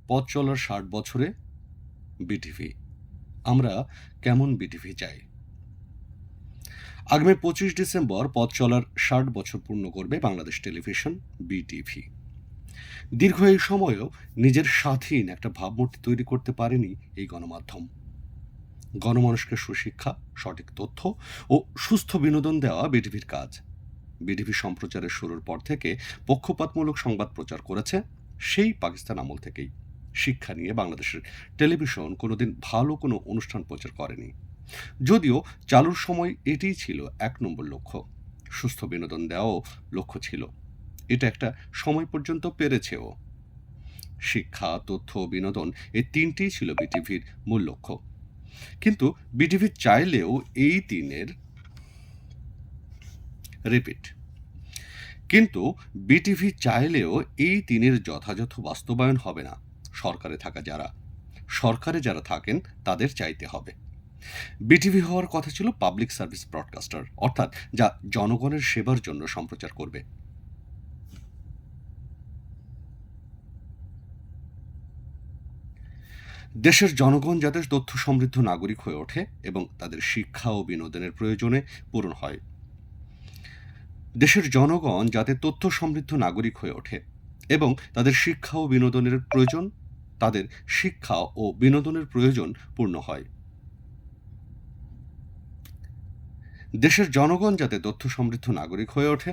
পথ চলার ৬০ বছরে বিটিভি। আমরা কেমন বিটিভি চাই? আগামী ২৫ ডিসেম্বর পথ চলার ৬০ বছর পূর্ণ করবে বাংলাদেশ টেলিভিশন বিটিভি। দীর্ঘ এই সময়েও নিজের স্বাধীন একটা ভাবমূর্তি তৈরি করতে পারেনি এই গণমাধ্যম। গণমানুষকে সুশিক্ষা, সঠিক তথ্য ও সুস্থ বিনোদন দেওয়া বিটিভির কাজ। বিটিভি সম্প্রচারের শুরুর পর থেকে পক্ষপাতমূলক সংবাদ প্রচার করেছে, সেই পাকিস্তান আমল থেকেই। শিক্ষা নিয়ে বাংলাদেশের টেলিভিশন কোনোদিন ভালো কোনো অনুষ্ঠান প্রচার করেনি, যদিও চালুর সময় এটিই ছিল ১ নম্বর লক্ষ্য। সুস্থ বিনোদন দেওয়াও লক্ষ্য ছিল। এটা একটা সময় পর্যন্ত পেরেছেও। শিক্ষা, তথ্য, বিনোদন এই তিনটিই ছিল বিটিভির মূল লক্ষ্য। কিন্তু বিটিভি চাইলেও এই তিনের রিপিট কিন্তু বিটিভি চাইলেও এই তিনের যথাযথ বাস্তবায়ন হবে না। সরকারে যারা থাকেন তাদের চাইতে হবে। বিটিভি হওয়ার কথা ছিল পাবলিক সার্ভিস ব্রডকাস্টার, অর্থাৎ যা জনগণের সেবার জন্য সম্প্রচার করবে। দেশের জনগণ যাতে তথ্য সমৃদ্ধ নাগরিক হয়ে ওঠে এবং তাদের শিক্ষা ও বিনোদনের প্রয়োজনে পূরণ হয়। দেশের জনগণ যাতে তথ্য সমৃদ্ধ নাগরিক হয়ে ওঠে এবং তাদের শিক্ষা ও বিনোদনের প্রয়োজন পূর্ণ হয়। দেশের জনগণ যাতে তথ্য সমৃদ্ধ নাগরিক হয়ে ওঠে